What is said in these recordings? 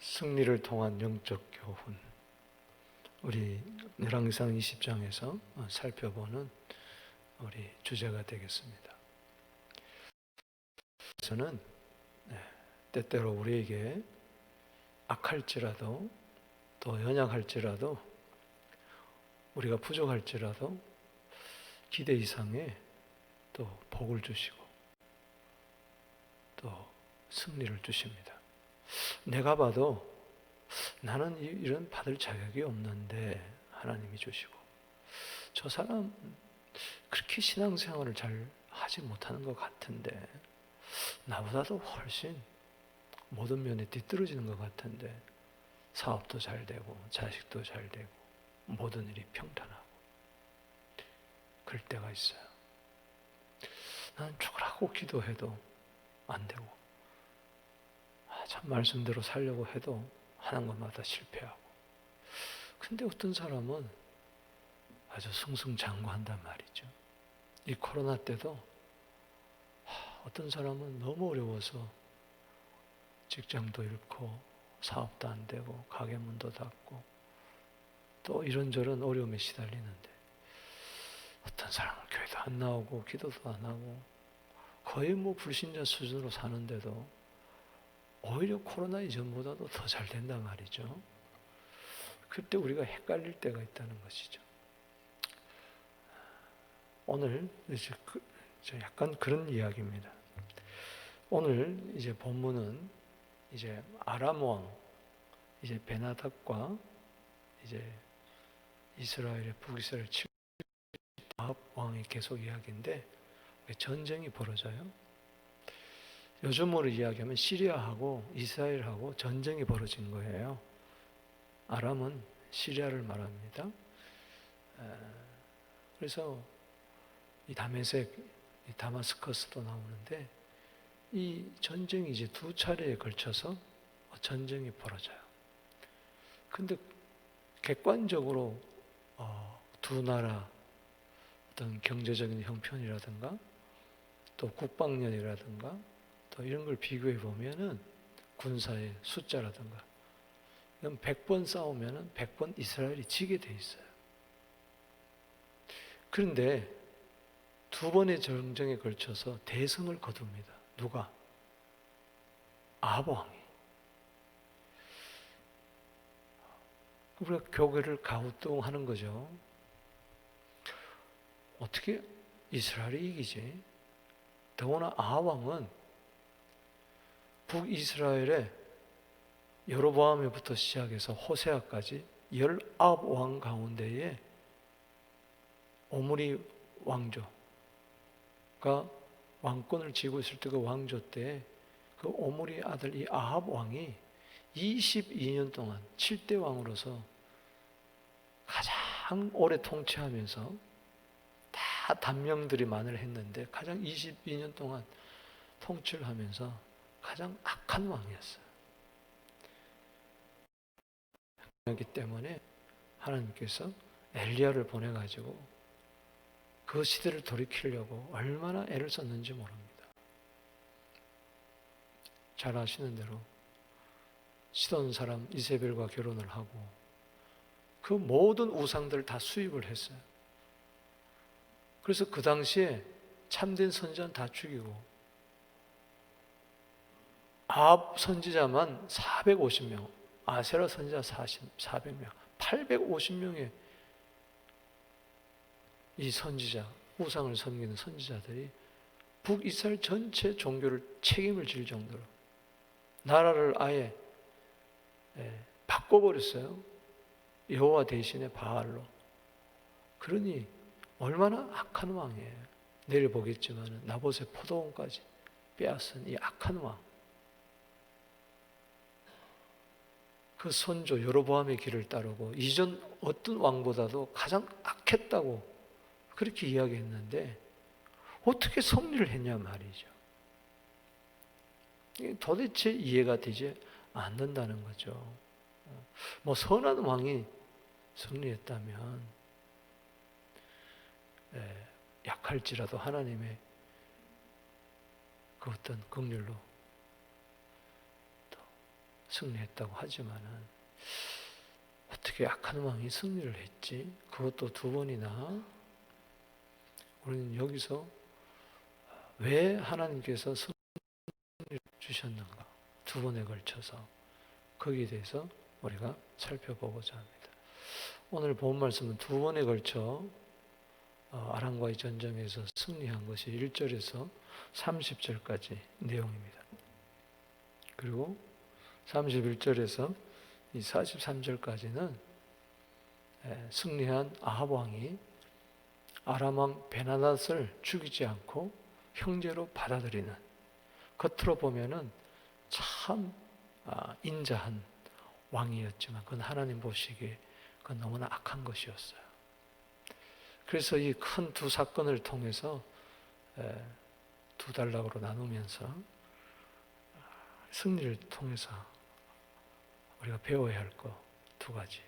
승리를 통한 영적 교훈, 우리 열왕기상 20장에서 살펴보는 우리 주제가 되겠습니다. 저는 때때로 우리에게 악할지라도 또 연약할지라도 우리가 부족할지라도 기대 이상의 또 복을 주시고 또 승리를 주십니다. 내가 봐도 나는 이런 받을 자격이 없는데 하나님이 주시고, 저 사람 그렇게 신앙생활을 잘 하지 못하는 것 같은데 나보다도 훨씬 모든 면에 뒤떨어지는 것 같은데 사업도 잘 되고 자식도 잘 되고 모든 일이 평탄하고, 그럴 때가 있어요. 나는 죽으라고 기도해도 안 되고, 참 말씀대로 살려고 해도 하는 것마다 실패하고. 근데 어떤 사람은 아주 승승장구한단 말이죠. 이 코로나 때도 어떤 사람은 너무 어려워서 직장도 잃고 사업도 안 되고 가게 문도 닫고 또 이런저런 어려움에 시달리는데, 어떤 사람은 교회도 안 나오고 기도도 안 하고 거의 불신자 수준으로 사는데도 오히려 코로나 이전보다도 더 잘 된단 말이죠. 그때 우리가 헷갈릴 때가 있다는 것이죠. 오늘 이제 약간 그런 이야기입니다. 오늘 이제 본문은 이제 아람 왕 이제 베나닥과 이제 이스라엘의 북이스라엘 아합 왕의 계속 이야기인데, 전쟁이 벌어져요. 요즘으로 이야기하면 시리아하고 이스라엘하고 전쟁이 벌어진 거예요. 아람은 시리아를 말합니다. 그래서 이 다메섹, 이 다마스커스도 나오는데, 이 전쟁이 이제 두 차례에 걸쳐서 전쟁이 벌어져요. 근데 객관적으로 두 나라 어떤 경제적인 형편이라든가 또 국방력이라든가 또 이런 걸 비교해 보면은 군사의 숫자라든가 100번 싸우면은 100번 이스라엘이 지게 돼 있어요. 그런데 두 번의 전쟁에 걸쳐서 대승을 거둡니다. 누가? 아합 왕이. 우리가 교회를 가우뚱하는 거죠. 어떻게 이스라엘이 이기지? 더구나 아합 왕은 북이스라엘의 여로보암에부터 시작해서 호세아까지 19왕 가운데에 오므리 왕조가 왕권을 쥐고 있을 때, 그 왕조 때 그 오므리 아들 이 아합 왕이 22년 동안 7대 왕으로서 가장 오래 통치하면서 다 단명들이 만을 가장 22년 동안 통치를 하면서 가장 악한 왕이었어요. 그렇기 때문에 하나님께서 엘리야를 보내가지고 그 시대를 돌이키려고 얼마나 애를 썼는지 모릅니다. 잘 아시는 대로 시돈 사람 이세벨과 결혼을 하고 그 모든 우상들을 다 수입을 했어요. 그래서 그 당시에 참된 선지자는 다 죽이고 아합 선지자만 450명, 아세라 선지자 400명, 850명의 이 선지자, 우상을 섬기는 선지자들이 북이스라엘 전체 종교를 책임을 질 정도로 나라를 아예 바꿔버렸어요. 여호와 대신에 바알로. 그러니 얼마나 악한 왕이에요. 내일 보겠지만 나봇의 포도원까지 빼앗은 이 악한 왕. 그 선조 여로보암의 길을 따르고 이전 어떤 왕보다도 가장 악했다고 그렇게 이야기했는데 어떻게 승리를 했냐 말이죠. 도대체 이해가 되지 않는다는 거죠. 선한 왕이 승리했다면 약할지라도 하나님의 그 어떤 긍휼로 승리했다고 하지만은 어떻게 악한 왕이 승리를 했지? 그것도 두 번이나. 우리는 여기서 왜 하나님께서 승리를 주셨는가? 두 번에 걸쳐서 거기에 대해서 우리가 살펴보고자 합니다. 오늘 본 말씀은 두 번에 걸쳐 아람과의 전쟁에서 승리한 것이 1절에서 30절까지 내용입니다. 그리고 31절에서 이 43절까지는 승리한 아합 왕이 아람 왕 베나닷을 죽이지 않고 형제로 받아들이는, 겉으로 보면은 참 인자한 왕이었지만 그건 하나님 보시기에 그건 너무나 악한 것이었어요. 그래서 이 큰 두 사건을 통해서 두 단락으로 나누면서 승리를 통해서 우리가 배워야 할 것 두 가지.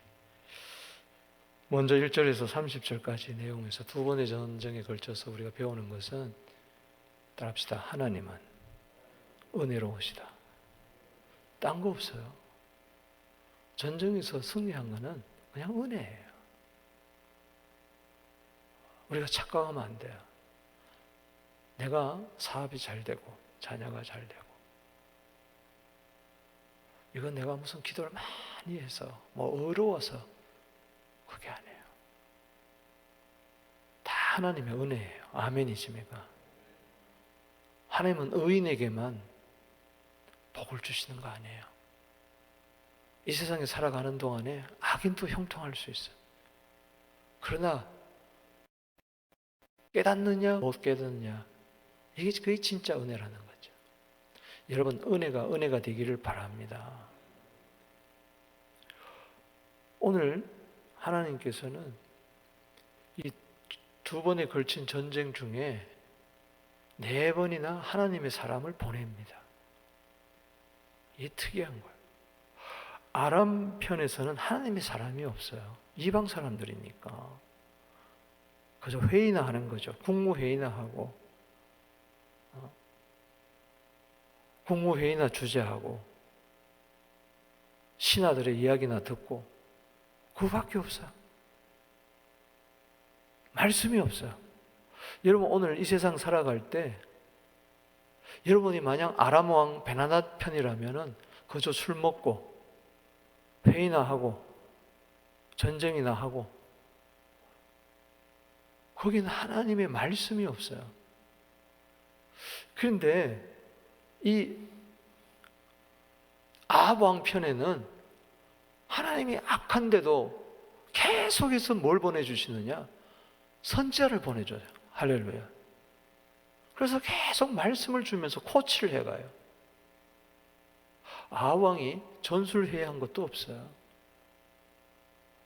먼저 1절에서 30절까지 내용에서 두 번의 전쟁에 걸쳐서 우리가 배우는 것은, 따라합시다. 하나님은 은혜로우시다. 딴 거 없어요. 전쟁에서 승리한 것은 그냥 은혜예요. 우리가 착각하면 안 돼요. 내가 사업이 잘 되고 자녀가 잘 되고 이건 내가 무슨 기도를 많이 해서 어려워서 그게 아니에요. 다 하나님의 은혜예요. 아멘이십니까? 하나님은 의인에게만 복을 주시는 거 아니에요. 이 세상에 살아가는 동안에 악인도 형통할 수 있어요. 그러나 깨닫느냐 못 깨닫느냐, 그게 진짜 은혜라는 거죠. 여러분, 은혜가 되기를 바랍니다. 오늘 하나님께서는 이 두 번에 걸친 전쟁 중에 4번이나 하나님의 사람을 보냅니다. 이게 특이한 거예요. 아람 편에서는 하나님의 사람이 없어요. 이방 사람들이니까 그저 회의나 하는 거죠. 국무회의나 하고 국무회의나 주재하고 신하들의 이야기나 듣고 그거밖에 없어요. 말씀이 없어요. 여러분, 오늘 이 세상 살아갈 때 여러분이 만약 아람 왕 베나닷 편이라면은 그저 술 먹고 회의나 하고 전쟁이나 하고, 거기는 하나님의 말씀이 없어요. 그런데 이 아합 왕 편에는 하나님이 악한데도 계속해서 뭘 보내주시느냐? 선지자를 보내줘요. 할렐루야. 그래서 계속 말씀을 주면서 코치를 해가요. 아합 왕이 전술회의한 것도 없어요.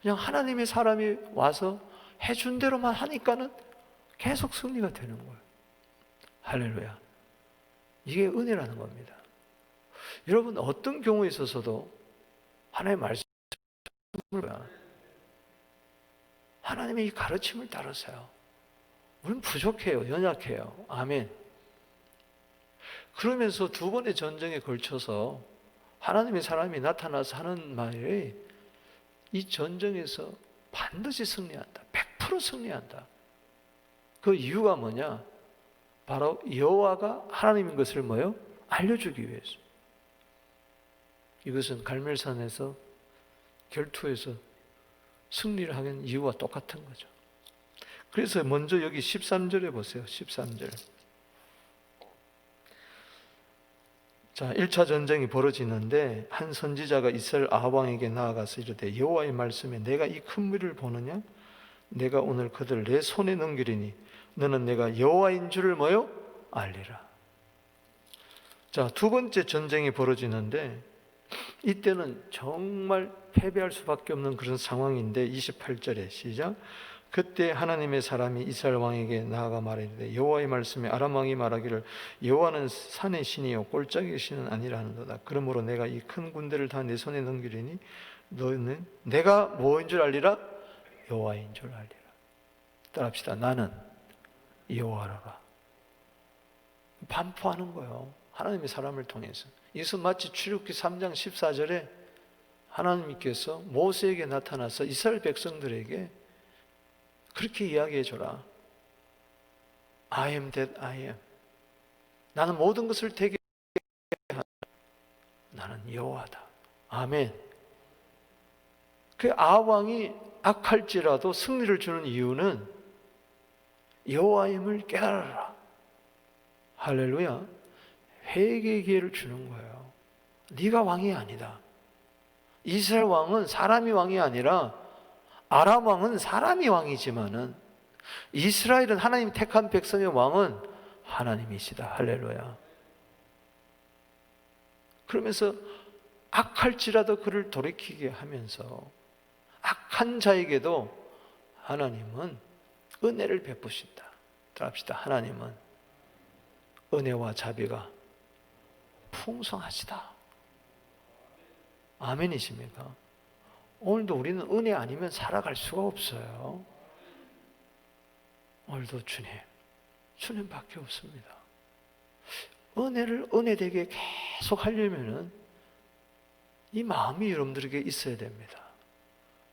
그냥 하나님의 사람이 와서 해준 대로만 하니까는 계속 승리가 되는 거예요. 할렐루야. 이게 은혜라는 겁니다. 여러분, 어떤 경우에 있어서도 하나님의 말씀을, 하나님의 이 가르침을 따르세요. 우리는 부족해요. 연약해요. 아멘. 그러면서 두 번의 전쟁에 걸쳐서 하나님의 사람이 나타나서 하는 말이, 이 전쟁에서 반드시 승리한다. 100% 승리한다. 그 이유가 뭐냐? 바로 여호와가 하나님인 것을 알려주기 위해서. 이것은 갈멜산에서 결투에서 승리를 하는 이유와 똑같은 거죠. 그래서 먼저 여기 13절에 보세요. 13절. 자, 1차 전쟁이 벌어지는데 한 선지자가 이스라엘 아합 왕에게 나아가서 이르되, 여호와의 말씀에 내가 이 큰 무리를 보느냐? 내가 오늘 그들을 내 손에 넘기리니 너는 내가 여호와인 줄을 알리라. 자, 두 번째 전쟁이 벌어지는데 이때는 정말 패배할 수밖에 없는 그런 상황인데 28절에 시작. 그때 하나님의 사람이 이스라엘 왕에게 나아가 말하되, 여호와의 말씀에 아람 왕이 말하기를 여호와는 산의 신이요 골짜기의 신은 아니라 하는도다. 그러므로 내가 이 큰 군대를 다 내 손에 넘기리니 너는 내가 뭐인 줄 알리라? 여호와인 줄 알리라. 따라합시다. 나는 여호와라. 반포하는 거예요. 하나님의 사람을 통해서. 이것은 마치 출애굽기 3장 14절에 하나님께서 모세에게 나타나서 이스라엘 백성들에게 그렇게 이야기해 줘라. I am that I am. 나는 모든 것을 되게 하는 나는 여호와다. 아멘. 그 아왕이 악할지라도 승리를 주는 이유는 여호와임을 깨달아라. 할렐루야. 회개의 기회를 주는 거예요. 네가 왕이 아니다. 이스라엘 왕은 사람이 왕이 아니라 아람 왕은 사람이 왕이지만은 이스라엘은 하나님 택한 백성의 왕은 하나님이시다. 할렐루야. 그러면서 악할지라도 그를 돌이키게 하면서 악한 자에게도 하나님은 은혜를 베푸신다. 들합시다. 하나님은 은혜와 자비가 풍성하시다. 아멘이십니까? 오늘도 우리는 은혜 아니면 살아갈 수가 없어요. 오늘도 주님밖에 없습니다. 은혜를 은혜되게 계속 하려면은 이 마음이 여러분들에게 있어야 됩니다.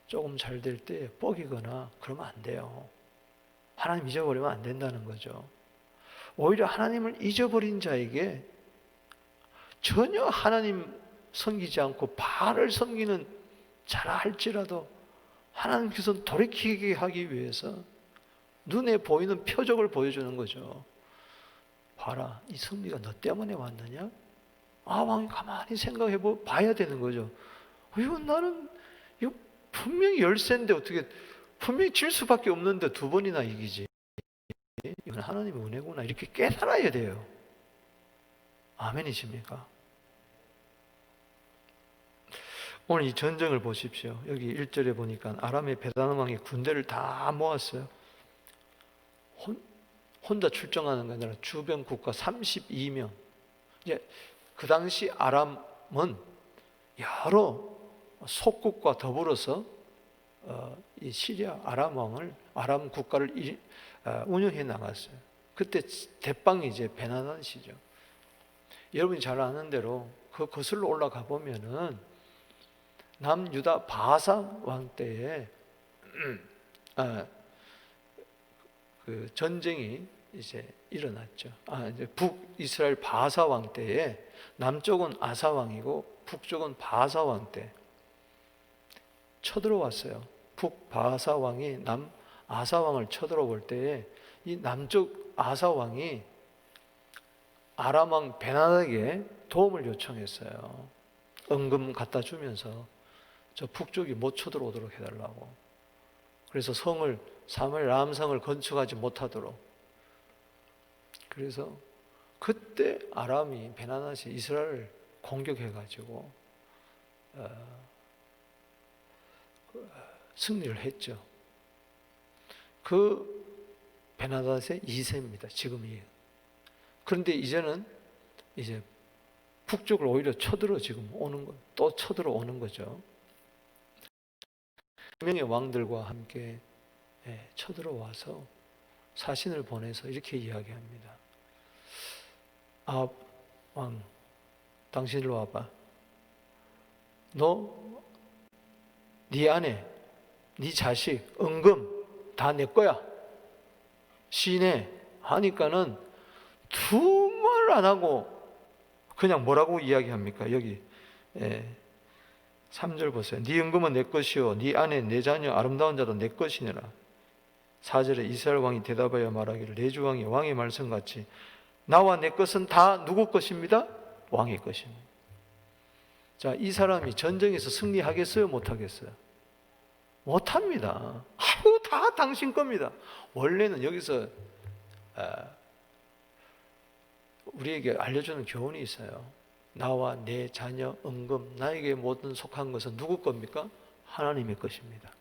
조금 잘 될 때 뻐기거나 그러면 안 돼요. 하나님 잊어버리면 안 된다는 거죠. 오히려 하나님을 잊어버린 자에게 전혀 하나님 섬기지 않고 바알을 섬기는 자라 할지라도 하나님께서는 돌이키게 하기 위해서 눈에 보이는 표적을 보여주는 거죠. 봐라, 이 승리가 너 때문에 왔느냐? 왕이 가만히 생각해 봐야 되는 거죠. 이거 분명히 열세인데 어떻게 분명히 질 수밖에 없는데 두 번이나 이기지. 이건 하나님의 은혜구나. 이렇게 깨달아야 돼요. 아멘이십니까? 오늘 이 전쟁을 보십시오. 여기 1절에 보니까 아람의 베다는 왕이 군대를 다 모았어요. 혼자 출정하는 게 아니라 주변 국가 32명. 이제 그 당시 아람은 여러 속국과 더불어서 이 시리아 아람 왕을 아람 국가를 운영해 나갔어요. 그때 대빵이 이제 베나단시죠. 여러분이 잘 아는 대로 그 거슬러 올라가 보면은 남유다 바사 왕 때에 그 전쟁이 이제 일어났죠. 이제 북이스라엘 바사 왕 때에 남쪽은 아사 왕이고 북쪽은 바사 왕 때 쳐들어왔어요. 북바사 왕이 남아사 왕을 쳐들어올 때에 이 남쪽 아사 왕이 아람 왕 베나닥에게 도움을 요청했어요. 은금 갖다 주면서 저 북쪽이 못 쳐들어오도록 해달라고. 그래서 성을 사무엘 람성을 건축하지 못하도록. 그래서 그때 아람이 베나닷이 이스라엘을 공격해가지고 승리를 했죠. 그 베나닷의 2세입니다. 지금이. 그런데 이제는 이제 북쪽을 오히려 쳐들어 지금 오는 거, 또 쳐들어 오는 거죠. 명의 왕들과 함께 쳐들어와서 사신을 보내서 이렇게 이야기합니다. 왕, 당신 일로 와봐. 너, 네 아내, 네 자식, 은금 다 내 거야. 시내 하니까는 두 말 안 하고 그냥 뭐라고 이야기합니까? 여기 3절 보세요. 네 은금은 내 것이요 네 아내 내 자녀 아름다운 자도 내 것이니라. 4절에 이스라엘 왕이 대답하여 말하기를 내 주 왕의 말씀같이 나와 내 것은 다 누구 것입니다? 왕의 것입니다. 자, 이 사람이 전쟁에서 승리하겠어요? 못하겠어요? 못합니다. 아유, 다 당신 겁니다. 원래는 여기서 우리에게 알려주는 교훈이 있어요. 나와 내 자녀, 은금, 나에게 모든 속한 것은 누구 겁니까? 하나님의 것입니다.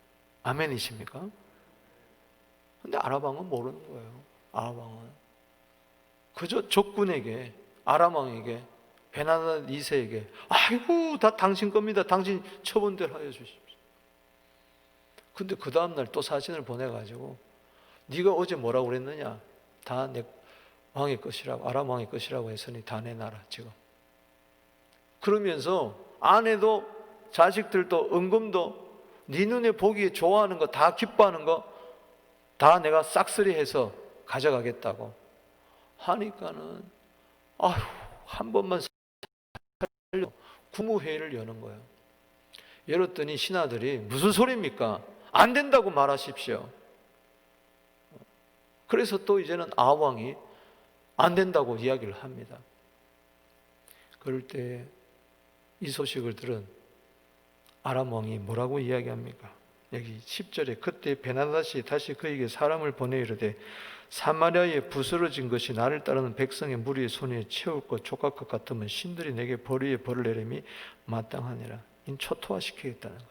아멘이십니까? 근데 아람 왕은 모르는 거예요. 아람 왕은 그저 적군에게, 아람 왕에게, 베나닷 2세에게 아이고 다 당신 겁니다. 당신 처분대로 하여 주십시오. 근데 그 다음날 또 사진을 보내가지고 네가 어제 뭐라고 그랬느냐? 다 왕의 것이라고, 아람 왕의 것이라고 했으니 다 내놔라 지금. 그러면서 아내도 자식들도 은금도 네 눈에 보기에 좋아하는 거 다 기뻐하는 거 다 내가 싹쓸이해서 가져가겠다고 하니까는 아휴 한 번만 살려 국무회의를 여는 거예요. 열었더니 신하들이 무슨 소리입니까? 안 된다고 말하십시오. 그래서 또 이제는 아왕이 안 된다고 이야기를 합니다. 그럴 때 이 소식을 들은 아람 왕이 뭐라고 이야기합니까? 여기 10절에 그때 베나다시 다시 그에게 사람을 보내 이르되 사마리아에 부스러진 것이 나를 따르는 백성의 무리의 손에 채울 것 족할 것 같으면 신들이 내게 벌 위에 벌을 내림이 마땅하니라. 인 초토화시키겠다는 거예요.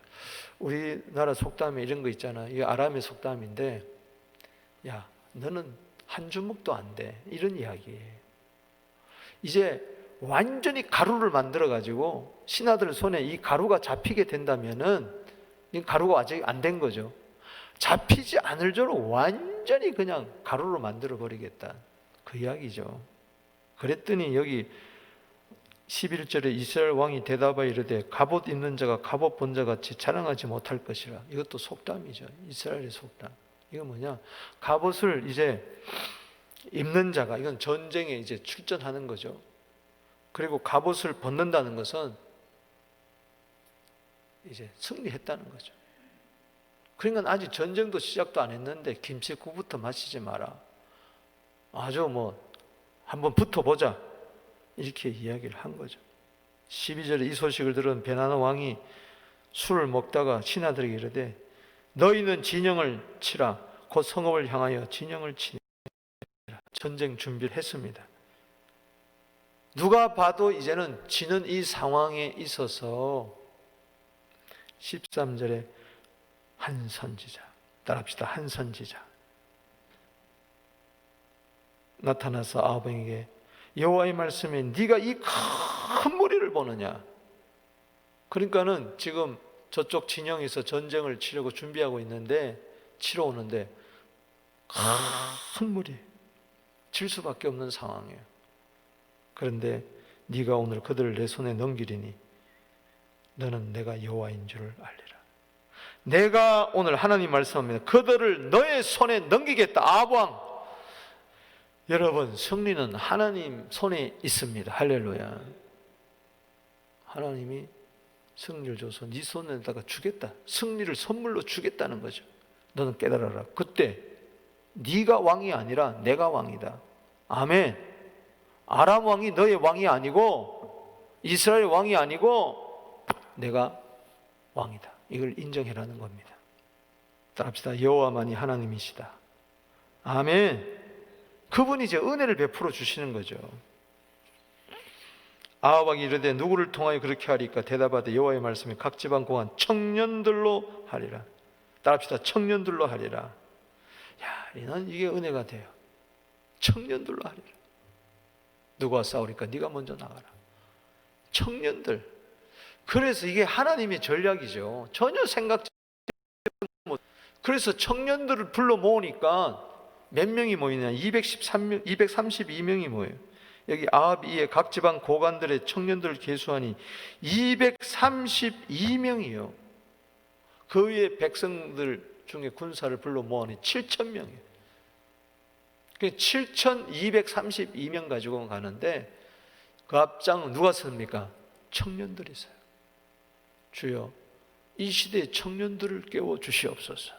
우리나라 속담에 이런 거 있잖아. 이게 아람의 속담인데 야 너는 한 주먹도 안 돼. 이런 이야기예요. 이제 완전히 가루를 만들어 가지고 신하들 손에 이 가루가 잡히게 된다면은 이 가루가 아직 안 된 거죠. 잡히지 않을 정도로 완전히 그냥 가루로 만들어 버리겠다. 그 이야기죠. 그랬더니 여기 11절에 이스라엘 왕이 대답하여 이르되 갑옷 입는 자가 갑옷 본 자 같이 자랑하지 못할 것이라. 이것도 속담이죠. 이스라엘의 속담. 이거 뭐냐? 갑옷을 이제 입는 자가, 이건 전쟁에 이제 출전하는 거죠. 그리고 갑옷을 벗는다는 것은 이제 승리했다는 거죠. 그러니까 아직 전쟁도 시작도 안 했는데 김치국부터 마시지 마라. 아주 뭐 한번 붙어보자. 이렇게 이야기를 한 거죠. 12절에 이 소식을 들은 베나나 왕이 술을 먹다가 신하들에게 이르되 너희는 진영을 치라. 곧 성읍을 향하여 진영을 치라. 전쟁 준비를 했습니다. 누가 봐도 이제는 지는 이 상황에 있어서 13절에 한 선지자, 따라합시다. 한 선지자 나타나서 아합 왕에게 여호와의 말씀에 네가 이 큰 무리를 보느냐. 그러니까는 지금 저쪽 진영에서 전쟁을 치려고 준비하고 있는데 치러 오는데 큰 무리 질 수밖에 없는 상황이에요. 그런데 네가 오늘 그들을 내 손에 넘기리니 너는 내가 여호와인 줄을 알리라. 내가 오늘 하나님 말씀합니다. 그들을 너의 손에 넘기겠다. 아합 왕. 여러분, 승리는 하나님 손에 있습니다. 할렐루야. 하나님이 승리를 줘서 네 손에다가 주겠다. 승리를 선물로 주겠다는 거죠. 너는 깨달아라. 그때 네가 왕이 아니라 내가 왕이다. 아멘. 아람 왕이 너의 왕이 아니고 이스라엘 왕이 아니고 내가 왕이다. 이걸 인정해라는 겁니다. 따라합시다. 여호와만이 하나님이시다. 아멘. 그분이 이제 은혜를 베풀어 주시는 거죠. 아합 왕이 이르되 누구를 통하여 그렇게 하리까? 대답하되 여호와의 말씀에 각 지방 공한 청년들로 하리라. 따라합시다. 청년들로 하리라. 야, 난 이게 은혜가 돼요. 청년들로 하리라. 누구와 싸우리까? 네가 먼저 나가라. 청년들. 그래서 이게 하나님의 전략이죠. 전혀 생각지 못. 그래서 청년들을 불러 모으니까 몇 명이 모이냐? 232명이 모여요. 여기 아합이의 각 지방 고관들의 청년들을 계수하니 232명이요. 그 위에 백성들 중에 군사를 불러 모으니 7,000명이에요. 7,232명 가지고 가는데 그 앞장 누가 섭니까? 청년들이 서요. 주여, 이 시대의 청년들을 깨워 주시옵소서.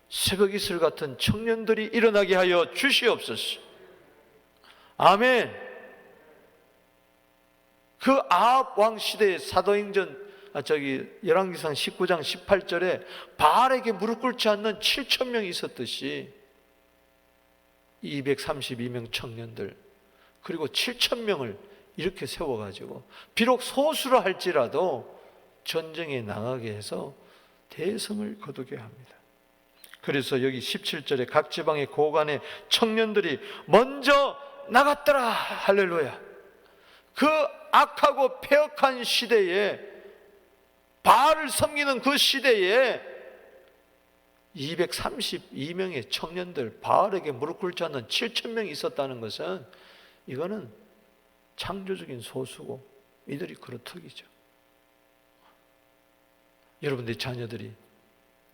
새벽 이슬 같은 청년들이 일어나게 하여 주시옵소서. 아멘. 그 아합 왕 시대의 사도행전 열왕기상 19장 18절에 바알에게 무릎 꿇지 않는 7,000명이 있었듯이 232명 청년들 그리고 7,000명을 이렇게 세워가지고 비록 소수라 할지라도 전쟁에 나가게 해서 대성을 거두게 합니다. 그래서 여기 17절에 각 지방의 고관의 청년들이 먼저 나갔더라. 할렐루야. 그 악하고 폐역한 시대에 바알을 섬기는 그 시대에 232명의 청년들, 바알에게 무릎 꿇지 않는 7,000명이 있었다는 것은 이거는 창조적인 소수고 이들이 그렇듯이죠. 여러분들의 자녀들이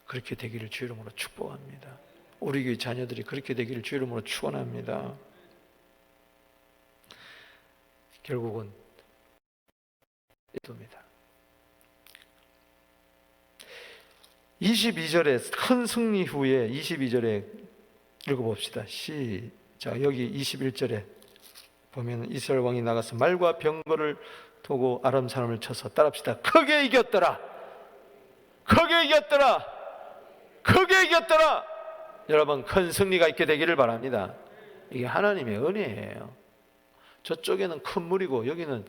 그렇게 되기를 주 이름으로 축복합니다. 우리 교회 자녀들이 그렇게 되기를 주 이름으로 축원합니다. 결국은 이겁니다. 22절에 큰 승리 후에 22절에 읽어봅시다. 시작. 여기 21절에 보면 이스라엘 왕이 나가서 말과 병거를 두고 아람 사람을 쳐서 따라합시다. 크게 이겼더라. 크게 이겼더라. 크게 이겼더라. 여러분, 큰 승리가 있게 되기를 바랍니다. 이게 하나님의 은혜예요. 저쪽에는 큰 무리고 여기는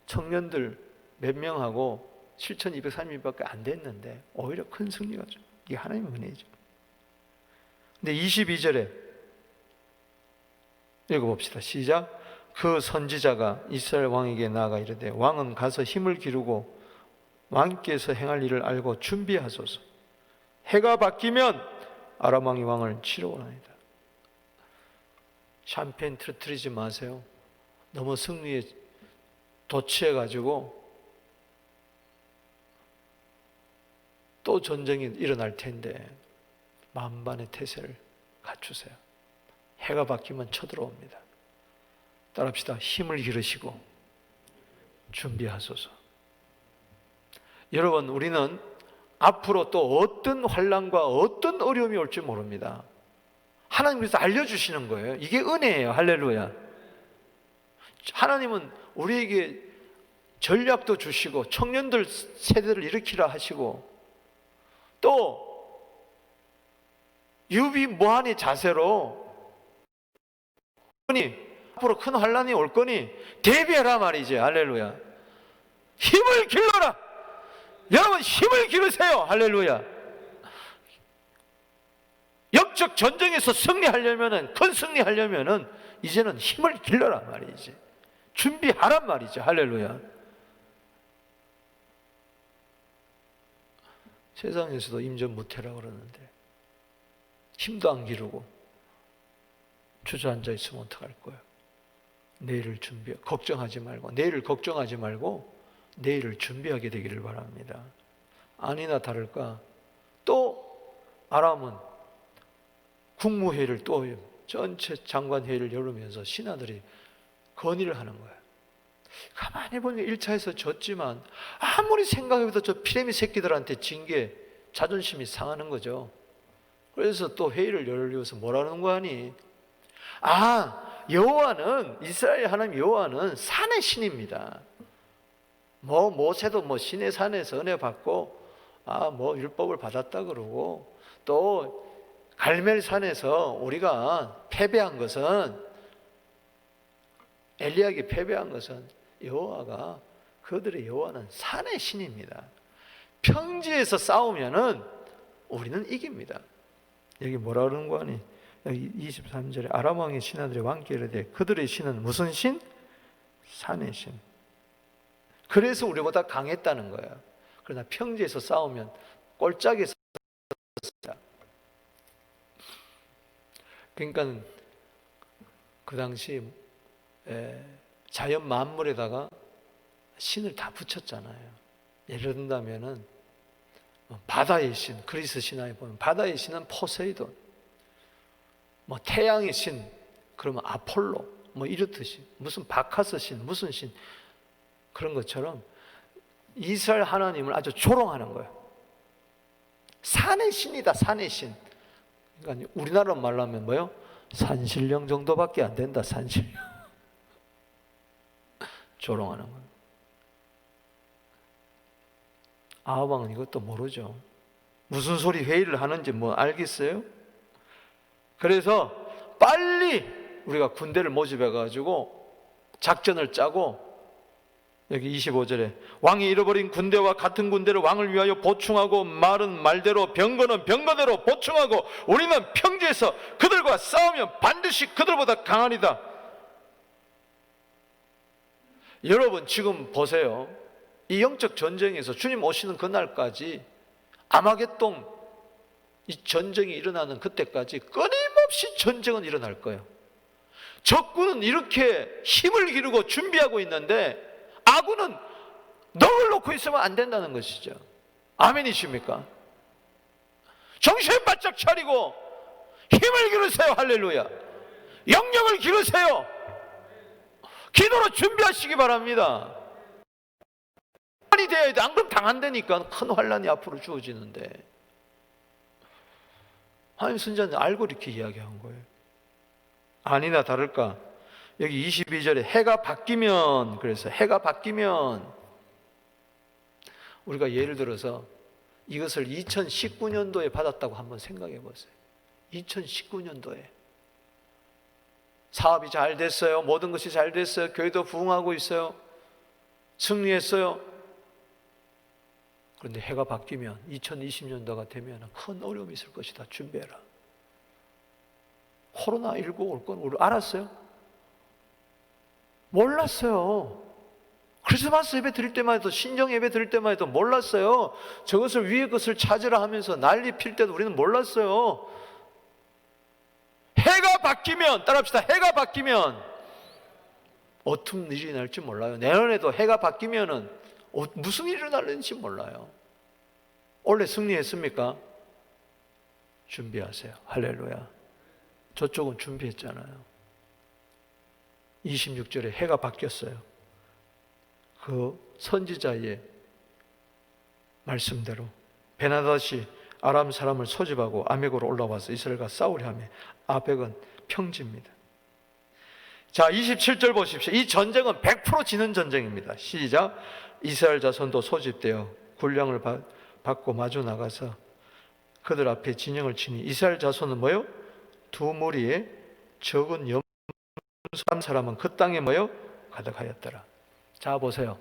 청년들 몇 명하고 7,230명밖에 안 됐는데 오히려 큰 승리가 죠. 이게 하나님의 은혜죠. 근데 22절에 읽어봅시다. 시작. 그 선지자가 이스라엘 왕에게 나아가 이르되 왕은 가서 힘을 기르고 왕께서 행할 일을 알고 준비하소서. 해가 바뀌면 아람 왕이 왕을 치러 오나이다. 샴페인 터뜨리지 마세요. 너무 승리에 도취해가지고 또 전쟁이 일어날 텐데 만반의 태세를 갖추세요. 해가 바뀌면 쳐들어옵니다. 따라합시다. 힘을 기르시고 준비하소서. 여러분, 우리는 앞으로 또 어떤 환난과 어떤 어려움이 올지 모릅니다. 하나님께서 알려주시는 거예요. 이게 은혜예요. 할렐루야. 하나님은 우리에게 전략도 주시고 청년들 세대를 일으키라 하시고 또 유비무한의 자세로 앞으로 큰 환난이 올 거니 대비해라 말이지. 할렐루야. 힘을 길러라. 여러분, 힘을 기르세요. 할렐루야. 영적 전쟁에서 승리하려면은, 큰 승리하려면은 이제는 힘을 길러라 말이지. 준비하란 말이죠. 할렐루야. 세상에서도 임전무태라고 그러는데 힘도 안 기르고 주저앉아 있으면 어떡할 거예요? 내일을 걱정하지 말고, 내일을 걱정하지 말고 내일을 준비하게 되기를 바랍니다. 아니나 다를까 또 아람은 국무회의를 또 전체 장관회의를 열으면서 신하들이 건의를 하는 거예요. 가만히 보니까 1차에서 졌지만 아무리 생각해도 저 피레미 새끼들한테 진 게 자존심이 상하는 거죠. 그래서 또 회의를 열려서 뭐라는 거 아니? 여호와는, 이스라엘 하나님 여호와는 산의 신입니다. 모세도 신의 산에서 은혜 받고 율법을 받았다 그러고 또 갈멜산에서 우리가 패배한 것은, 엘리야에게 패배한 것은 여호와가, 그들의 여호와는 산의 신입니다. 평지에서 싸우면은 우리는 이깁니다. 여기 뭐라 그러는 거 아니? 여기 23절에 아람 왕의 신하들의 왕께 이르되 그들의 신은 무슨 신? 산의 신. 그래서 우리보다 강했다는 거예요. 그러나 평지에서 싸우면 꼴짝에서. 그러니까 그 당시 자연 만물에다가 신을 다 붙였잖아요. 예를 든다면은 바다의 신, 그리스 신화에 보면 바다의 신은 포세이돈, 태양의 신 그러면 아폴로 이렇듯이 무슨 바카스 신, 무슨 신, 그런 것처럼 이스라엘 하나님을 아주 조롱하는 거예요. 산의 신이다, 산의 신. 그러니까 우리나라로 말하면 뭐요? 산신령 정도밖에 안 된다, 산신령. 조롱하는 거예요. 아합왕은 이것도 모르죠. 무슨 소리 회의를 하는지 알겠어요? 그래서 빨리 우리가 군대를 모집해 가지고 작전을 짜고, 여기 25절에 왕이 잃어버린 군대와 같은 군대를 왕을 위하여 보충하고, 말은 말대로 병거는 병거대로 보충하고, 우리는 평지에서 그들과 싸우면 반드시 그들보다 강하리다. 여러분 지금 보세요. 이 영적 전쟁에서 주님 오시는 그날까지 아마겟돈 이 전쟁이 일어나는 그때까지 끊임없이 전쟁은 일어날 거예요. 적군은 이렇게 힘을 기르고 준비하고 있는데 아군은 넋을 놓고 있으면 안 된다는 것이죠. 아멘이십니까? 정신 바짝 차리고 힘을 기르세요. 할렐루야. 영역을 기르세요. 기도로 준비하시기 바랍니다. 환란이 되어야 돼. 안 그럼 당한다니까. 큰 환란이 앞으로 주어지는데. 하나님 선지자는 알고 이렇게 이야기한 거예요. 아니나 다를까 여기 22절에 해가 바뀌면, 그래서 해가 바뀌면, 우리가 예를 들어서 이것을 2019년도에 받았다고 한번 생각해 보세요. 2019년도에 사업이 잘 됐어요. 모든 것이 잘 됐어요. 교회도 부흥하고 있어요. 승리했어요. 그런데 해가 바뀌면 2020년도가 되면 큰 어려움이 있을 것이다. 준비해라. 코로나19 올 건 우리 알았어요? 몰랐어요. 크리스마스 예배 드릴 때만 해도, 신정 예배 드릴 때만 해도 몰랐어요. 저것을 위의 것을 찾으라 하면서 난리 필 때도 우리는 몰랐어요. 해가 바뀌면, 따라합시다. 해가 바뀌면 어떤 일이 날지 몰라요. 내년에도 해가 바뀌면은 무슨 일이 일어날는지 몰라요. 원래 승리했습니까? 준비하세요. 할렐루야. 저쪽은 준비했잖아요. 26절에 해가 바뀌었어요. 그 선지자의 말씀대로 베나닷이 아람 사람을 소집하고 아벡으로 올라와서 이스라엘과 싸우려 하며 아벡은 평지입니다. 자, 27절 보십시오. 이 전쟁은 100% 지는 전쟁입니다. 시작. 이스라엘 자손도 소집되어 군량을 받고 마주 나가서 그들 앞에 진영을 치니 이스라엘 자손은 뭐요? 두 무리에 적은 염소 한 사람은 그 땅에 뭐요? 가득하였더라. 자, 보세요.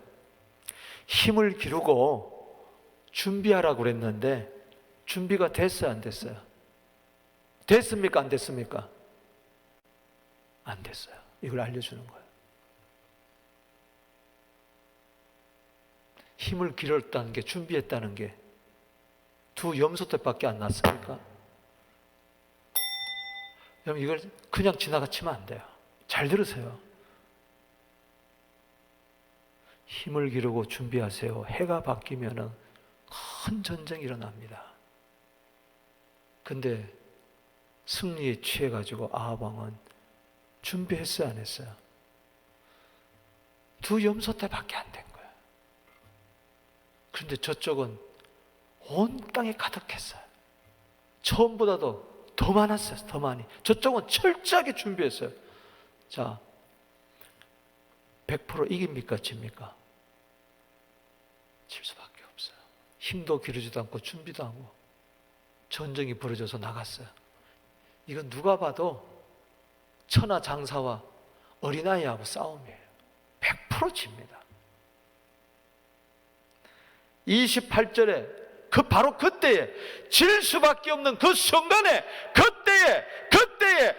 힘을 기르고 준비하라고 그랬는데 준비가 됐어요, 안 됐어요? 됐습니까, 안 됐습니까? 안 됐어요. 이걸 알려주는 거예요. 힘을 기르었다는 게, 준비했다는 게 두 염소떼밖에 안 났습니까? 여러분, 이걸 그냥 지나가치면 안 돼요. 잘 들으세요. 힘을 기르고 준비하세요. 해가 바뀌면은 큰 전쟁이 일어납니다. 근데 승리에 취해가지고 아합 왕은 준비했어요, 안 했어요? 두 염소떼밖에 안 된 거예요. 그런데 저쪽은 온 땅에 가득했어요. 처음보다도 더 많았어요. 더 많이. 저쪽은 철저하게 준비했어요. 자, 100% 이깁니까, 집니까? 질 수밖에 없어요. 힘도 기르지도 않고 준비도 하고 전쟁이 벌어져서 나갔어요. 이건 누가 봐도 천하장사와 어린아이하고 싸움이에요. 100% 집니다. 28절에 바로 그때에 질 수밖에 없는 그 순간에 그때에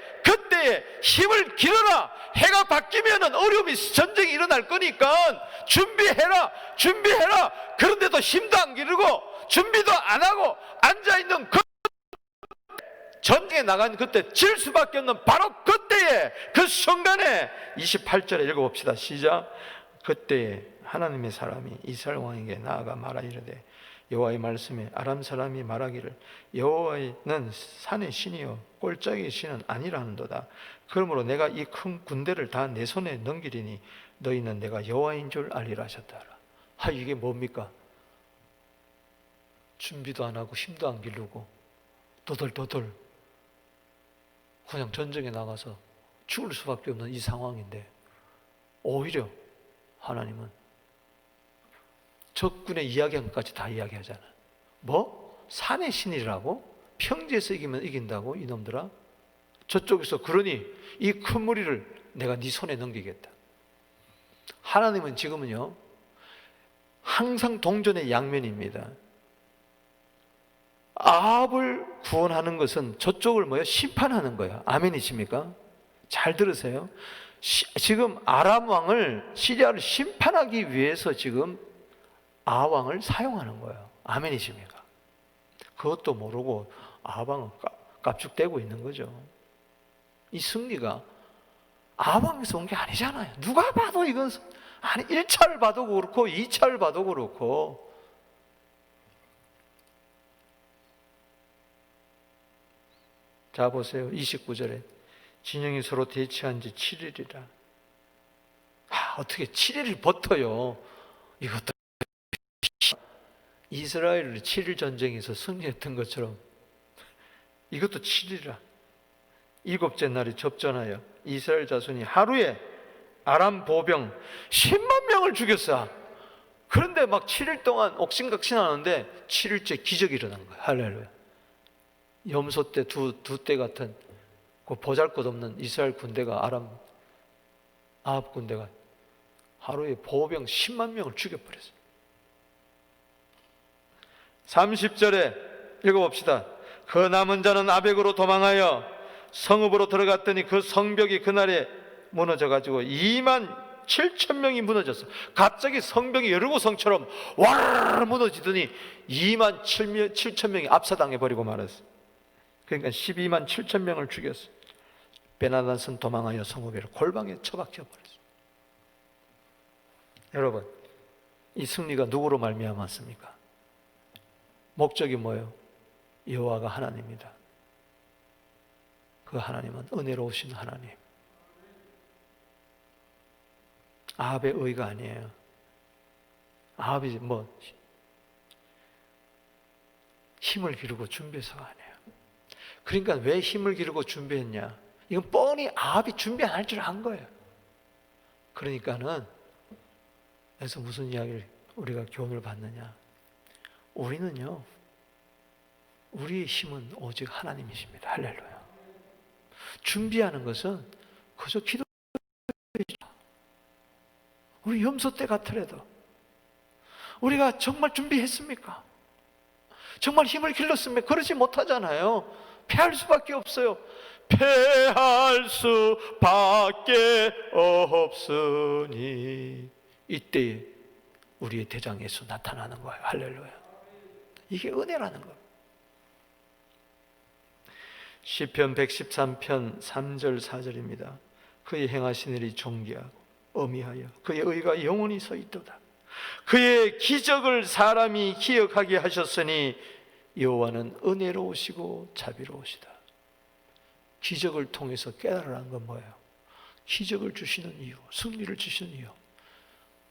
힘을 기르라. 해가 바뀌면은 어려움이, 전쟁이 일어날 거니까 준비해라. 그런데도 힘도 안 기르고 준비도 안 하고 앉아있는 그 전쟁에 나간 그때 질 수밖에 없는 바로 그때에 그 순간에 28절에 읽어봅시다. 시작. 그때에 하나님의 사람이 이스라엘 왕에게 나아가 말하 이르되 여호와의 말씀에 아람 사람이 말하기를 여호와는 산의 신이요 꼴짝이의 신은 아니라 하는도다. 그러므로 내가 이 큰 군대를 다 내 손에 넘기리니 너희는 내가 여호와인 줄 알리라 하셨다. 이게 뭡니까? 준비도 안 하고 힘도 안 기르고 도돌도돌 그냥 전쟁에 나가서 죽을 수밖에 없는 이 상황인데 오히려 하나님은 적군의 이야기한 것까지 다 이야기하잖아. 뭐? 산의 신이라고? 평지에서 이기면 이긴다고? 이놈들아? 저쪽에서 그러니 이 큰 무리를 내가 네 손에 넘기겠다. 하나님은 지금은요 항상 동전의 양면입니다. 아합을 구원하는 것은 저쪽을 뭐예요? 심판하는 거예요. 아멘이십니까? 잘 들으세요. 지금 아람 왕을, 시리아를 심판하기 위해서 지금 아합 왕을 사용하는 거예요. 아멘이십니까? 그것도 모르고 아방은 깝죽대고 있는 거죠. 이 승리가 아방에서 온 게 아니잖아요. 누가 봐도 이건 아니 1차를 봐도 그렇고 2차를 봐도 그렇고. 자 보세요. 29절에 진영이 서로 대치한 지 7일이라. 어떻게 7일을 버텨요? 이것도 이스라엘을 7일 전쟁에서 승리했던 것처럼 이것도 7일이라. 일곱째 날에 접전하여 이스라엘 자손이 하루에 아람 보병 10만 명을 죽였어. 그런데 막 7일 동안 옥신각신하는데 7일째 기적이 일어난 거야. 할렐루야. 염소 때 두 때 같은 그 보잘것없는 이스라엘 군대가 아합 군대가 하루에 보병 10만 명을 죽여버렸어요. 30절에 읽어봅시다. 그 남은 자는 아벡으로 도망하여 성읍으로 들어갔더니 그 성벽이 그날에 무너져가지고 2만 7천 명이 무너졌어. 갑자기 성벽이 여리고성처럼 와르르 무너지더니 2만 7천 명이 압사당해버리고 말았어. 그러니까 12만 7천 명을 죽였어. 베나닷은 도망하여 성읍에 골방에 처박혀 버렸어. 여러분, 이 승리가 누구로 말미암았습니까? 목적이 뭐예요? 여호와가 하나님입니다. 그 하나님은 은혜로우신 하나님. 아합의 의가 아니에요. 아합이 힘을 기르고 준비해서가 아니에요. 그러니까 왜 힘을 기르고 준비했냐? 이건 뻔히 아합이 준비 안 할 줄 안 거예요. 그러니까는 그래서 무슨 이야기를 우리가 교훈을 받느냐? 우리는요, 우리의 힘은 오직 하나님이십니다. 할렐루야. 준비하는 것은 그저 기도. 우리 염소 때 같으래도 우리가 정말 준비했습니까? 정말 힘을 길렀습니까? 그러지 못하잖아요. 패할 수밖에 없어요. 패할 수밖에 없으니 이때 우리의 대장 예수 나타나는 거예요. 할렐루야. 이게 은혜라는 거예요. 시편 113편 3절 4절입니다. 그의 행하신 일이 존귀하고 어미하여 그의 의가 영원히 서 있도다. 그의 기적을 사람이 기억하게 하셨으니 여호와는 은혜로우시고 자비로우시다. 기적을 통해서 깨달으라는 건 뭐예요? 기적을 주시는 이유, 승리를 주시는 이유.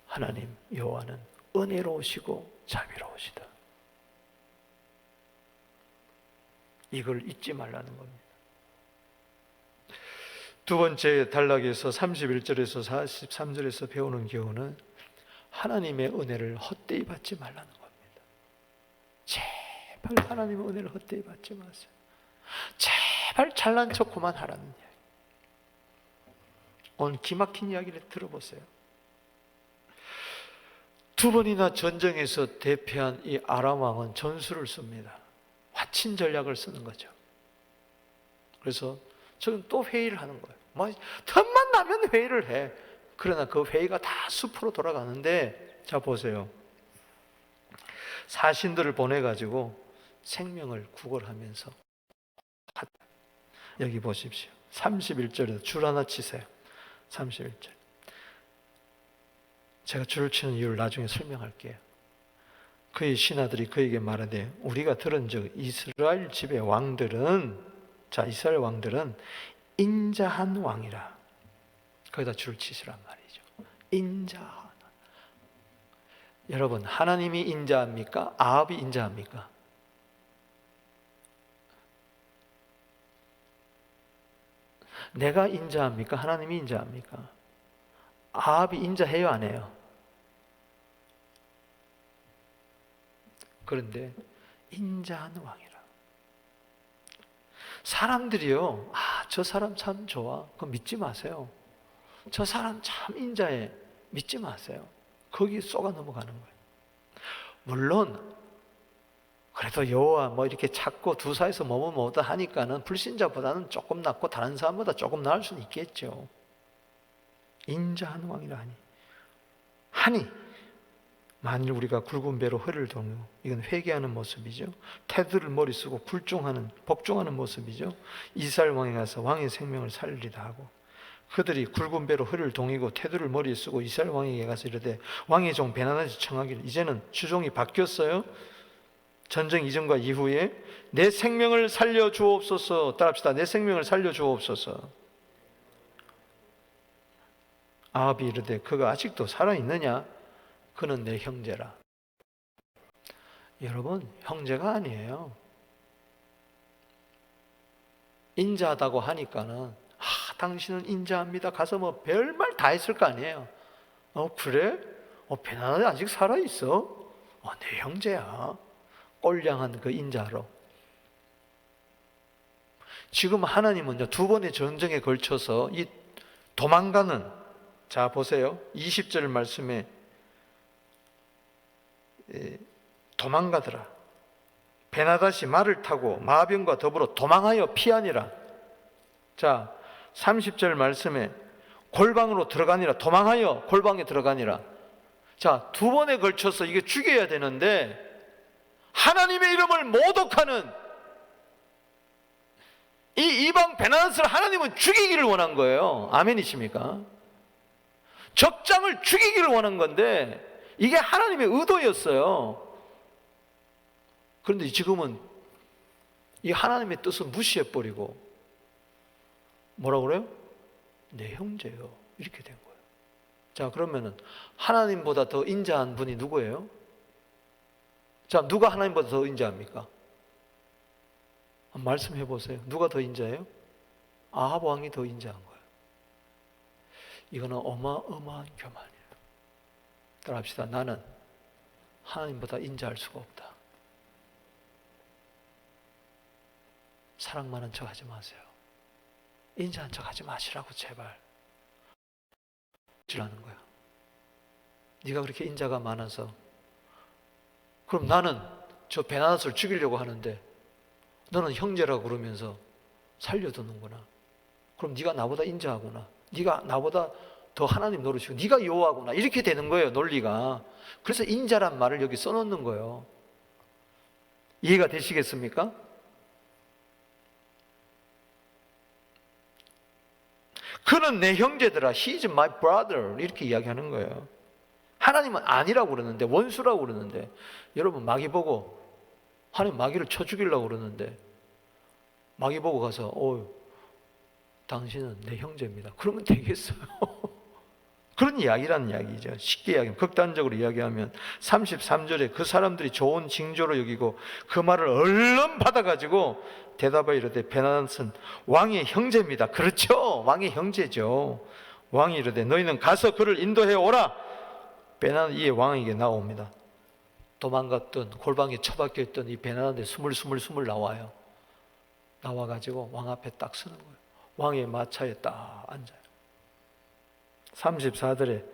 하나님 여호와는 은혜로우시고 자비로우시다. 이걸 잊지 말라는 겁니다. 두 번째 단락에서 31절에서 43절에서 배우는 교훈은 하나님의 은혜를 헛되이 받지 말라는 겁니다. 제발 하나님의 은혜를 헛되이 받지 마세요. 제발 잘난 척 그만하라는 이야기. 오늘 기막힌 이야기를 들어보세요. 두 번이나 전쟁에서 대패한 이 아람 왕은 전술을 씁니다. 화친 전략을 쓰는 거죠. 그래서 저는 또 회의를 하는 거예요. 틈만 나면 회의를 해. 그러나 그 회의가 다 숲으로 돌아가는데, 자 보세요. 사신들을 보내가지고 생명을 구걸하면서, 여기 보십시오. 31절에서 줄 하나 치세요. 31절. 제가 줄을 치는 이유를 나중에 설명할게요. 그의 신하들이 그에게 말하되 우리가 들은즉 이스라엘 집의 왕들은, 자 이스라엘 왕들은 인자한 왕이라. 거기다 줄을 치시란 말이죠. 인자한. 여러분, 하나님이 인자합니까? 아합이 인자합니까? 내가 인자합니까? 하나님이 인자합니까? 아합이 인자해요, 안 해요? 그런데 인자한 왕이라. 사람들이요, 저 사람 참 좋아. 그거 믿지 마세요. 저 사람 참 인자해. 믿지 마세요. 거기 쏘가 넘어가는 거예요. 물론 그래도 여호와 이렇게 찾고 두 사이에서 뭐뭐뭐다 하니까는 불신자보다는 조금 낫고 다른 사람보다 조금 나을 수는 있겠죠. 인자한 왕이라 하니 만일 우리가 굵은 배로 허리를 동이고, 이건 회개하는 모습이죠. 테두를 머리 쓰고 복종하는 모습이죠. 이스라엘 왕에 가서 왕의 생명을 살리다 하고, 그들이 굵은 배로 허리를 동이고 테두를 머리에 쓰고 이스라엘 왕에게 가서 이르되 왕의 종 베나다시 청하기를, 이제는 주종이 바뀌었어요. 전쟁 이전과 이후에 내 생명을 살려 주옵소서. 따라합시다. 내 생명을 살려 주옵소서. 아합이 이르되 그가 아직도 살아있느냐? 그는 내 형제라. 여러분, 형제가 아니에요. 인자하다고 하니까는 당신은 인자합니다. 가서 뭐 별말 다 했을 거 아니에요. 그래? 베나다는 아직 살아있어? 내 형제야. 꼴량한 그 인자로. 지금 하나님은요, 두 번의 전쟁에 걸쳐서 이 도망가는, 자 보세요. 20절 말씀에 도망가더라. 베나다시 말을 타고 마병과 더불어 도망하여 피하니라. 자 30절 말씀에 골방으로 들어가니라. 도망하여 골방에 들어가니라. 자, 두 번에 걸쳐서 이게 죽여야 되는데 하나님의 이름을 모독하는 이 이방 베나다스를 하나님은 죽이기를 원한 거예요. 아멘이십니까? 적장을 죽이기를 원한 건데 이게 하나님의 의도였어요. 그런데 지금은 이 하나님의 뜻을 무시해버리고 뭐라고 그래요? 내 형제요. 이렇게 된 거예요. 자, 그러면은 하나님보다 더 인자한 분이 누구예요? 자, 누가 하나님보다 더 인자합니까? 말씀해 보세요. 누가 더 인자해요? 아합 왕이 더 인자한 거예요. 이거는 어마어마한 교만이에요. 따라합시다. 나는 하나님보다 인자할 수가 없다. 사랑 많은 척 하지 마세요. 인자한 척 하지 마시라고 제발. 라는 거야. 네가 그렇게 인자가 많아서 그럼 나는 저 베나다스를 죽이려고 하는데 너는 형제라고 그러면서 살려두는구나. 그럼 네가 나보다 인자하구나. 네가 나보다 더 하나님 노릇이고 네가 여호와구나. 이렇게 되는 거예요, 논리가. 그래서 인자란 말을 여기 써놓는 거예요. 이해가 되시겠습니까? 그는 내 형제들아, he is my brother, 이렇게 이야기하는 거예요. 하나님은 아니라고 그러는데, 원수라고 그러는데, 여러분 마귀 보고 하나님 마귀를 쳐 죽이려고 그러는데 마귀 보고 가서 당신은 내 형제입니다. 그러면 되겠어요? 그런 이야기라는 이야기죠. 쉽게 이야기하면, 극단적으로 이야기하면 33절에 그 사람들이 좋은 징조로 여기고 그 말을 얼른 받아가지고 대답하여 이르되 베나다스는 왕의 형제입니다. 그렇죠, 왕의 형제죠. 왕이 이르되 너희는 가서 그를 인도해 오라. 베나다 이에 왕에게 나옵니다. 도망갔던, 골방에 처박혀 있던 이 베나다한테 스물 나와요. 나와가지고 왕 앞에 딱 서는 거예요. 왕의 마차에 딱 앉아요. 34절에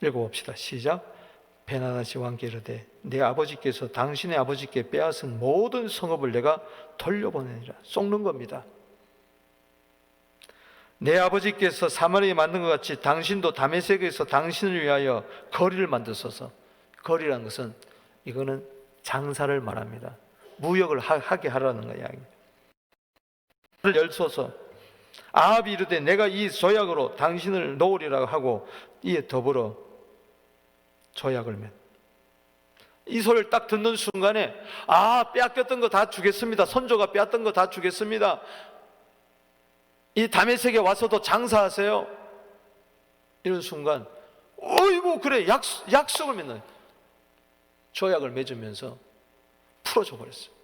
읽어봅시다. 시작. 베나다시 왕께 이르되 내 아버지께서 당신의 아버지께 빼앗은 모든 성읍을 내가 돌려보내니라. 속는 겁니다. 내 아버지께서 사마리아에 만든 것 같이 당신도 다메섹에서 당신을 위하여 거리를 만드소서. 거리라는 것은 이거는 장사를 말합니다. 무역을 하게 하라는 거야. 열소서. 아합이 이르되 내가 이 조약으로 당신을 놓으리라 하고 이에 더불어 조약을 맺. 이 소리를 딱 듣는 순간에 빼앗겼던 거 다 주겠습니다. 선조가 빼앗던 거 다 주겠습니다. 이 다메섹에 와서도 장사하세요. 이런 순간 어이구 그래 약속을 맺는 조약을 맺으면서 풀어줘 버렸어요.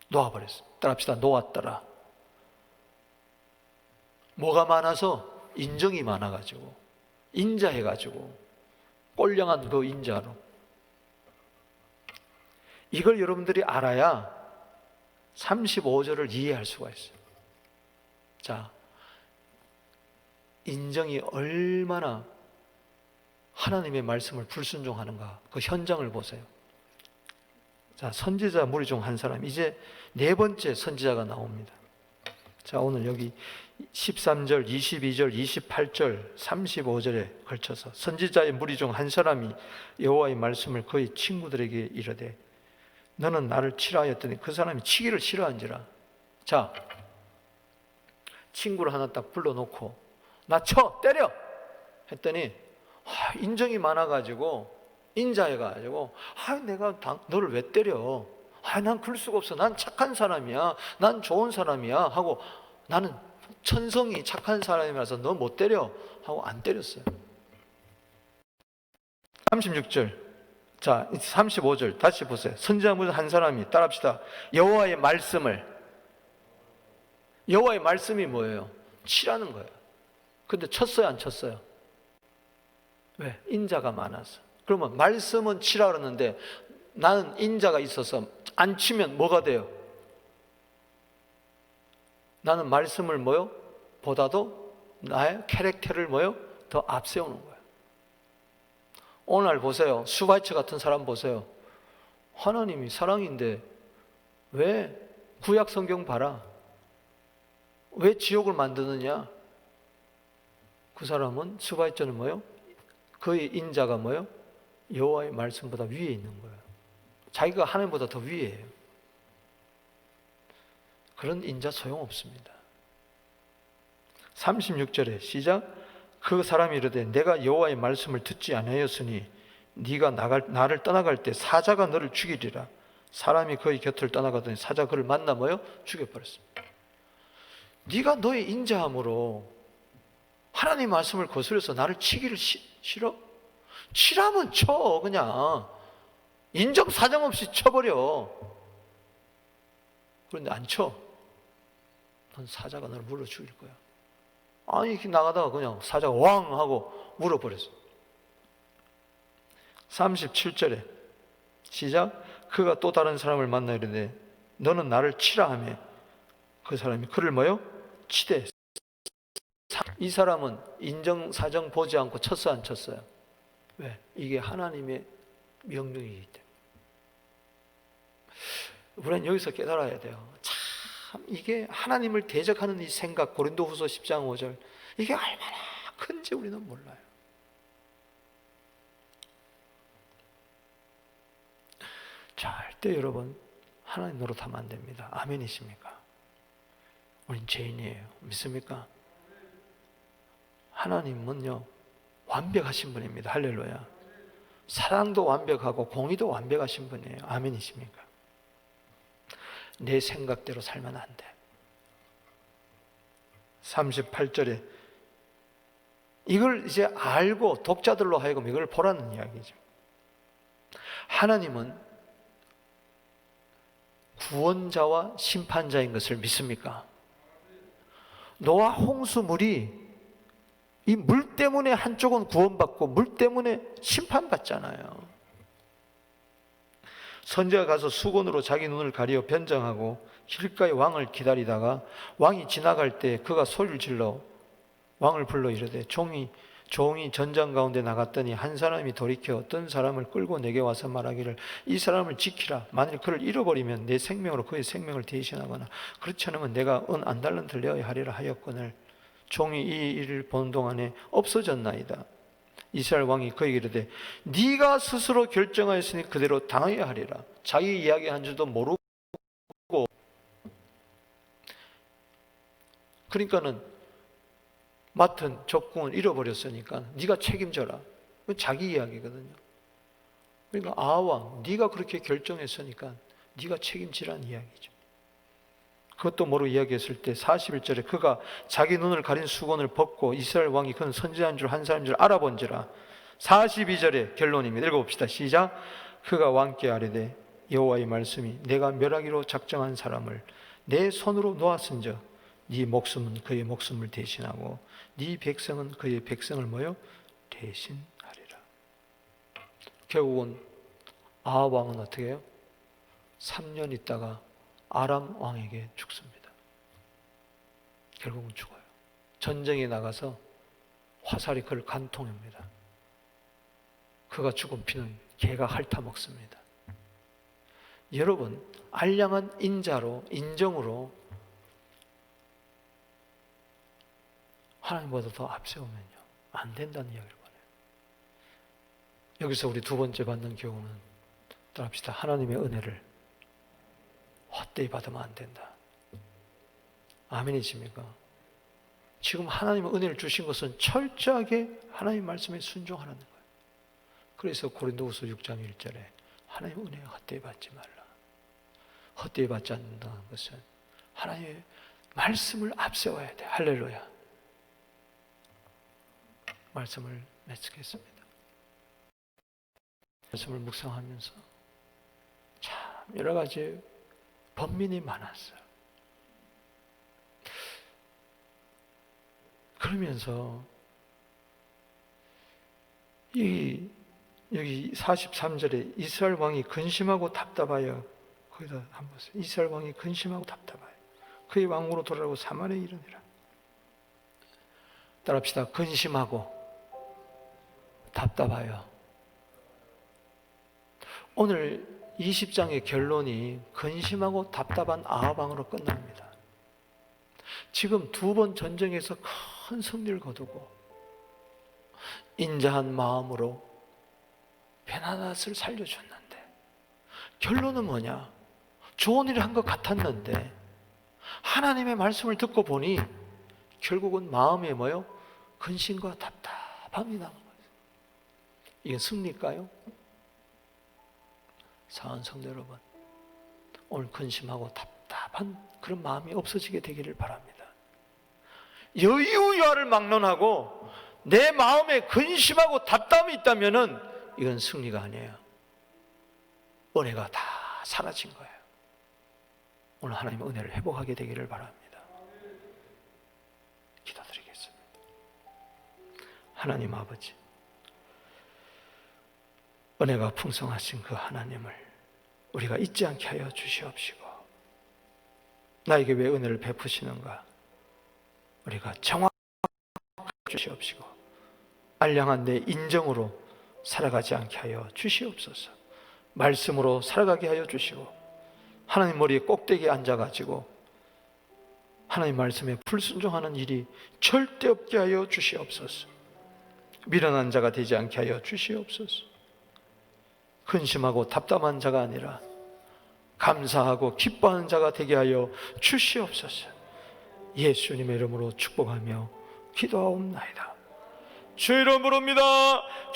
놓아버렸어요. 따라합시다. 놓았더라. 뭐가 많아서? 인정이 많아가지고 인자해가지고 꼴령한 그 인자로. 이걸 여러분들이 알아야 35절을 이해할 수가 있어요. 자, 인정이 얼마나 하나님의 말씀을 불순종하는가 그 현장을 보세요. 자, 선지자 무리 중 한 사람, 이제 네 번째 선지자가 나옵니다. 자, 오늘 여기 13절, 22절, 28절, 35절에 걸쳐서 선지자의 무리 중 한 사람이 여호와의 말씀을 그의 친구들에게 이르되 너는 나를 치라 하였더니 그 사람이 치기를 싫어한지라. 자, 친구를 하나 딱 불러놓고 나 쳐! 때려! 했더니 인정이 많아가지고 인자해가지고 내가 너를 왜 때려? 난 그럴 수가 없어. 난 착한 사람이야. 난 좋은 사람이야. 하고 나는 천성이 착한 사람이라서 너 못 때려. 하고 안 때렸어요. 36절. 자, 35절 다시 보세요. 선지자 한 사람이 따라합시다. 여호와의 말씀이 뭐예요? 치라는 거예요. 근데 쳤어요, 안 쳤어요? 왜? 인자가 많아서. 그러면 말씀은 치라 그러는데 나는 인자가 있어서 안 치면 뭐가 돼요? 나는 말씀을 뭐요? 보다도 나의 캐릭터를 뭐요? 더 앞세우는 거예요. 오늘 보세요. 수바이처 같은 사람 보세요. 하나님이 사랑인데 왜 구약 성경 봐라. 왜 지옥을 만드느냐? 그 사람은 수바이처는 뭐요? 그의 인자가 뭐요? 여호와의 말씀보다 위에 있는 거예요. 자기가 하나님보다 더 위에요. 그런 인자 소용없습니다. 36절에 시작. 그 사람이 이르되 내가 여호와의 말씀을 듣지 아니하였으니 네가 나를 떠나갈 때 사자가 너를 죽이리라. 사람이 그의 곁을 떠나가더니 사자가 그를 만나 뭐요? 죽여버렸습니다. 네가 너의 인자함으로 하나님 말씀을 거스려서 나를 치기를 싫어? 치라면 쳐. 그냥 인정사정 없이 쳐버려. 그런데 안 쳐. 넌 사자가 너를 물어 죽일 거야. 아니 이렇게 나가다가 그냥 사자가 왕 하고 물어버렸어. 37절에 시작. 그가 또 다른 사람을 만나 이르되 너는 나를 치라 하며 그 사람이 그를 뭐요? 치되. 이 사람은 인정사정 보지 않고 쳤어요, 안 쳤어요? 왜? 이게 하나님의 명령이기 때문에. 우리는 여기서 깨달아야 돼요. 참 이게 하나님을 대적하는 이 생각, 고린도후서 10장 5절, 이게 얼마나 큰지 우리는 몰라요. 절대 여러분 하나님 노릇하면 안 됩니다. 아멘이십니까? 우린 죄인이에요. 믿습니까? 하나님은요 완벽하신 분입니다. 할렐루야. 사랑도 완벽하고 공의도 완벽하신 분이에요. 아멘이십니까? 내 생각대로 살면 안 돼. 38절에 이걸 이제 알고 독자들로 하여금 이걸 보라는 이야기죠. 하나님은 구원자와 심판자인 것을 믿습니까? 노아 홍수물이 이 물 때문에 한쪽은 구원받고 물 때문에 심판받잖아요. 선지자가 가서 수건으로 자기 눈을 가리어 변장하고 길가에 왕을 기다리다가 왕이 지나갈 때 그가 소리를 질러 왕을 불러 이르되 종이 전장 가운데 나갔더니 한 사람이 돌이켜 어떤 사람을 끌고 내게 와서 말하기를 이 사람을 지키라. 만일 그를 잃어버리면 내 생명으로 그의 생명을 대신하거나 그렇지 않으면 내가 은 안 달란트를 내어야 하리라 하였거늘 종이 이 일을 보는 동안에 없어졌나이다. 이스라엘 왕이 그에게 이르되 네가 스스로 결정하였으니 그대로 당해야 하리라. 자기 이야기한 줄도 모르고, 그러니까는 맡은 적궁을 잃어버렸으니까 네가 책임져라. 그건 자기 이야기거든요. 그러니까 아왕 네가 그렇게 결정했으니까 네가 책임지라는 이야기죠. 그것도 모르고 이야기했을 때 41절에 그가 자기 눈을 가린 수건을 벗고 이스라엘 왕이 그는 선지자인 줄 한 사람인 줄 알아본지라. 42절에 결론입니다. 읽어봅시다. 시작. 그가 왕께 아뢰되 여호와의 말씀이 내가 멸하기로 작정한 사람을 내 손으로 놓았은즉 네 목숨은 그의 목숨을 대신하고 네 백성은 그의 백성을 뭐요? 대신하리라. 결국은 아합 왕은 어떻게 해요? 3년 있다가 아람 왕에게 죽습니다. 결국은 죽어요. 전쟁에 나가서 화살이 그를 간통합니다. 그가 죽은 피는 개가 핥아먹습니다. 여러분, 알량한 인자로 인정으로 하나님보다 더 앞세우면요, 안 된다는 이야기를 보내요. 여기서 우리 두 번째 받는 교훈은, 따라합시다. 하나님의 은혜를 헛되이 받으면 안 된다. 아멘이십니까? 지금 하나님의 은혜를 주신 것은 철저하게 하나님 말씀에 순종하라는 거예요. 그래서 고린도후서 6장 1절에 하나님의 은혜에 헛되이 받지 말라. 헛되이 받지 않는다는 것은 하나님의 말씀을 앞세워야 돼. 할렐루야. 말씀을 맺겠습니다. 말씀을 묵상하면서 참 여러 가지 번민이 많았어요. 그러면서 여기 43절에 이스라엘 왕이 근심하고 답답하여, 거기다 한번 보세요. 이스라엘 왕이 근심하고 답답하여 그의 왕으로 돌아가고 사마리아에 이르니라. 따라합시다. 근심하고 답답하여. 오늘 20장의 결론이 근심하고 답답한 아합 왕으로 끝납니다. 지금 두 번 전쟁에서 큰 승리를 거두고 인자한 마음으로 베나닷을 살려줬는데, 결론은 뭐냐? 좋은 일을 한 것 같았는데 하나님의 말씀을 듣고 보니 결국은 마음에 뭐요? 근심과 답답함이 남은 거예요. 이게 승리일까요? 사랑하는 성도 여러분, 오늘 근심하고 답답한 그런 마음이 없어지게 되기를 바랍니다. 여유야를 막론하고 내 마음에 근심하고 답답함이 있다면은 이건 승리가 아니에요. 은혜가 다 사라진 거예요. 오늘 하나님의 은혜를 회복하게 되기를 바랍니다. 기도드리겠습니다. 하나님 아버지, 은혜가 풍성하신 그 하나님을 우리가 잊지 않게 하여 주시옵시고, 나에게 왜 은혜를 베푸시는가 우리가 정확하게 주시옵시고, 알량한 내 인정으로 살아가지 않게 하여 주시옵소서. 말씀으로 살아가게 하여 주시고, 하나님 머리에 꼭대기에 앉아가지고 하나님 말씀에 불순종하는 일이 절대 없게 하여 주시옵소서. 미련한 자가 되지 않게 하여 주시옵소서. 근심하고 답답한 자가 아니라 감사하고 기뻐하는 자가 되게 하여 주시옵소서. 예수님의 이름으로 축복하며 기도하옵나이다. 주 이름으로입니다.